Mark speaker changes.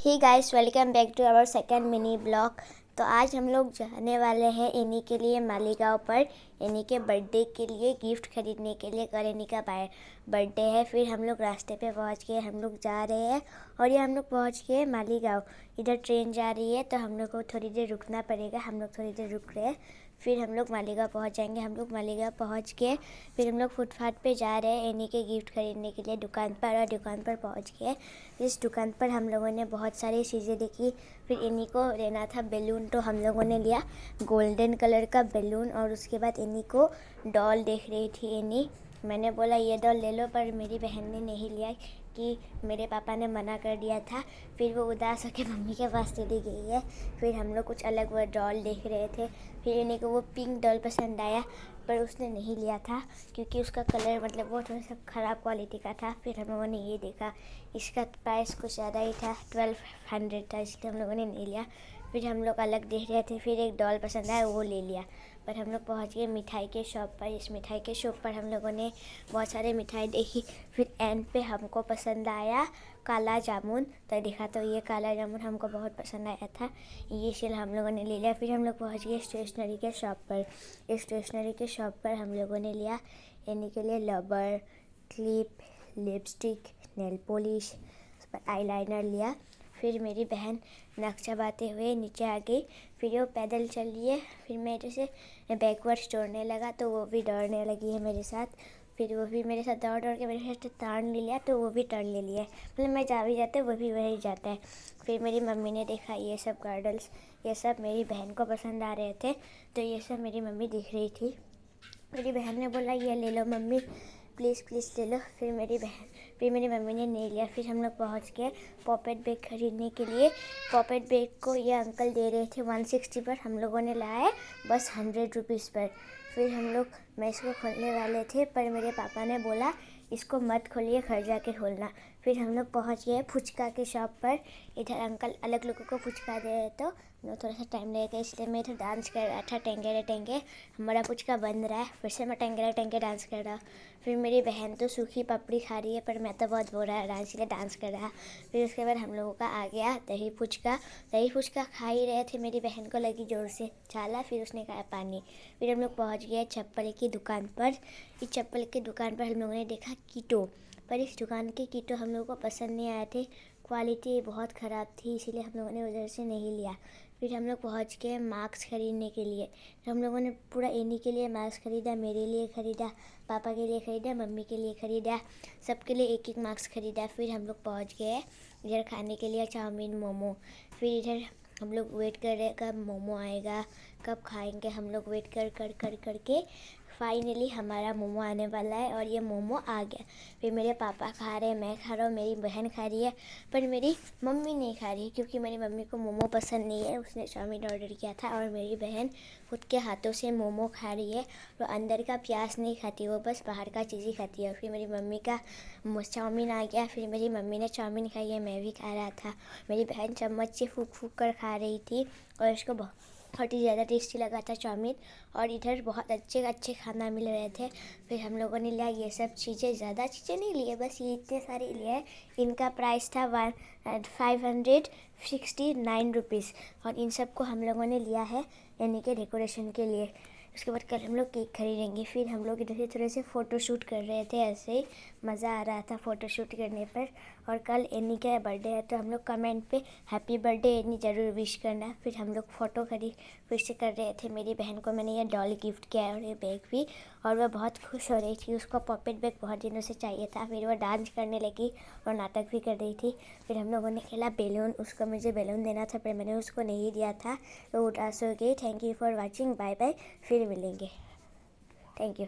Speaker 1: He guys, welcome back to our second mini blog. तो आज हम लोग जाने वाले हैं एनी के लिए मालीगांव पर, एनी के बर्थडे के लिए गिफ्ट खरीदने के लिए। कल एनी का बर्थडे है। फिर हम लोग रास्ते पे पहुंच गए, हम लोग जा रहे हैं और ये हम लोग पहुंच गए मालीगांव। इधर ट्रेन जा रही है तो हम लोग को थोड़ी देर रुकना पड़ेगा। हम लोग थोड़ी देर रुक रहे हैं, फिर हम लोग मालीगांव पहुंच जाएंगे। हम लोग मालीगांव पहुंच के फिर हम लोग फुटपाथ पे जा रहे हैं एनी के गिफ्ट खरीदने के लिए दुकान पर। और दुकान पर पहुंच गए। इस दुकान पर हम लोगों ने बहुत सारी चीज़ें देखी। फिर एनी को लेना था बैलून, तो हम लोगों ने लिया गोल्डन कलर का बैलून। और उसके बाद एनी को डॉल देख रही थी एनी। मैंने बोला ये डॉल ले लो, पर मेरी बहन ने नहीं लिया कि मेरे पापा ने मना कर दिया था। फिर वो उदास होकर मम्मी के पास चली गई है। फिर हम लोग कुछ अलग वो डॉल देख रहे थे। फिर एनी को वो पिंक डॉल पसंद आया, पर उसने नहीं लिया था क्योंकि उसका कलर मतलब वो थोड़ा सा ख़राब क्वालिटी का था। फिर हम लोगों ने ये देखा, इसका प्राइस कुछ ज़्यादा ही था, 1200 था, इसलिए हम लोगों ने नहीं लिया। फिर हम लोग अलग देख रहे थे, फिर एक डॉल पसंद आया, वो ले लिया। पर हम लोग पहुंच गए मिठाई के शॉप पर। इस मिठाई के शॉप पर हम लोगों ने बहुत सारे मिठाई देखी। फिर एंड पे हमको पसंद आया काला जामुन, तो देखा तो ये काला जामुन हमको बहुत पसंद आया था, ये इसीलिए हम लोगों ने ले लिया। फिर हम लोग पहुंच गए स्टेशनरी के शॉप पर। इस स्टेशनरी के शॉप पर हम लोगों ने लिया एनी के लिए rubber, clip, lipstick, nail polish, eyeliner लिया। फिर मेरी बहन नक्शा बाते हुए नीचे आ गई। फिर वो पैदल चल रही है। फिर मेरे से बैकवर्ड्स दौड़ने लगा, तो वो भी दौड़ने लगी है मेरे साथ। फिर वो भी मेरे साथ दौड़ के मेरे साथ टर्न ले लिया, तो वो भी टर्न ले लिया। मतलब मैं जा भी जाता है, वो भी वही जाता है। फिर मेरी मम्मी ने देखा ये सब गार्डल्स, ये सब मेरी बहन को पसंद आ रहे थे, तो ये सब मेरी मम्मी दिख रही थी। मेरी बहन ने बोला ये ले लो मम्मी, प्लीज़ प्लीज़ ले लो। फिर मेरी मम्मी ने नहीं लिया। फिर हम लोग पहुँच गए पॉकेट बैग खरीदने के लिए। पॉकेट बैग को ये अंकल दे रहे थे 160 पर, हम लोगों ने लाया है बस 100 रुपीज़ पर। फिर मैं इसको खोलने वाले थे, पर मेरे पापा ने बोला इसको मत खोलिए, घर जाके खोलना। फिर हम लोग पहुँच गए फुचका के शॉप पर। इधर अंकल अलग लोगों को फुचका दे रहे, तो थोड़ा सा टाइम लगेगा, इसलिए मैं इधर डांस कर रहा था टेंगे टेंगे। हमारा फुचका बन रहा है, फिर से मैं टेंगे टेंगे डांस कर रहा। फिर मेरी बहन तो सूखी पपड़ी खा रही है, पर मैं तो बहुत बोर रहा इसलिए डांस कर रहा। फिर उसके बाद हम लोगों का आ गया दही फुचका खा ही रहे थे, मेरी बहन को लगी ज़ोर से छाला, फिर उसने खाया पानी। फिर हम लोग पहुँच गए चप्पल की दुकान पर। इस चप्पल की दुकान पर हम लोगों ने देखा कीटो, पर इस दुकान के कीटो हम लोगों को पसंद नहीं आए थे, क्वालिटी बहुत ख़राब थी, इसीलिए हम लोगों ने उधर से नहीं लिया। फिर हम लोग पहुँच गए मास्क खरीदने के लिए। तो हम लोगों ने पूरा एनी के लिए मास्क खरीदा, मेरे लिए ख़रीदा, पापा के लिए ख़रीदा, मम्मी के लिए ख़रीदा, सबके लिए एक एक मास्क खरीदा। फिर हम लोग पहुँच गए इधर खाने के लिए चाउमीन मोमो। फिर इधर हम लोग वेट कर रहे कब मोमो आएगा, कब खाएंगे। हम लोग वेट करके फाइनली हमारा मोमो आने वाला है, और ये मोमो आ गया। फिर मेरे पापा खा रहे हैं, मैं खा रहा हूँ, मेरी बहन खा रही है, पर मेरी मम्मी नहीं खा रही क्योंकि मेरी मम्मी को मोमो पसंद नहीं है, उसने चाउमीन ऑर्डर किया था। और मेरी बहन खुद के हाथों से मोमो खा रही है, वो अंदर का प्याज नहीं खाती, वो बस बाहर का चीज़ ही खाती है। फिर मेरी मम्मी का चाउमीन आ गया, फिर मेरी मम्मी ने चाउमीन खाई है, मैं भी खा रहा था। मेरी बहन चम्मच से फूक फूक कर खा रही थी, और उसको बहुत ही ज़्यादा टेस्टी लगा था चाउमीन। और इधर बहुत अच्छे अच्छे खाना मिल रहे थे। फिर हम लोगों ने लिया ये सब चीज़ें, ज़्यादा चीज़ें नहीं लिए, बस ये इतने सारे लिए। इनका प्राइस था 569 रुपीज़, और इन सब को हम लोगों ने लिया है यानी कि डेकोरेशन के लिए। उसके बाद कल हम लोग केक खरीदेंगे। फिर हम लोग इधर से थोड़े से फ़ोटो शूट कर रहे थे, ऐसे ही मज़ा आ रहा था फ़ोटो शूट करने पर। और कल एनी का बर्थडे है, तो हम लोग कमेंट पे हैप्पी बर्थडे एनी ज़रूर विश करना। फिर हम लोग फ़ोटो फिर से कर रहे थे। मेरी बहन को मैंने ये डॉल गिफ्ट किया और ये बैग भी, और वह बहुत खुश हो रही थी, उसको पॉकेट बैग बहुत दिनों से चाहिए था। फिर वह डांस करने लगी और नाटक भी कर रही थी। फिर हम लोगों ने खेला बैलून, उसको मुझे बैलून देना था, पर मैंने उसको नहीं दिया था, तो उदास हो गई। Thank you for watching, bye bye, फिर मिलेंगे। Thank you.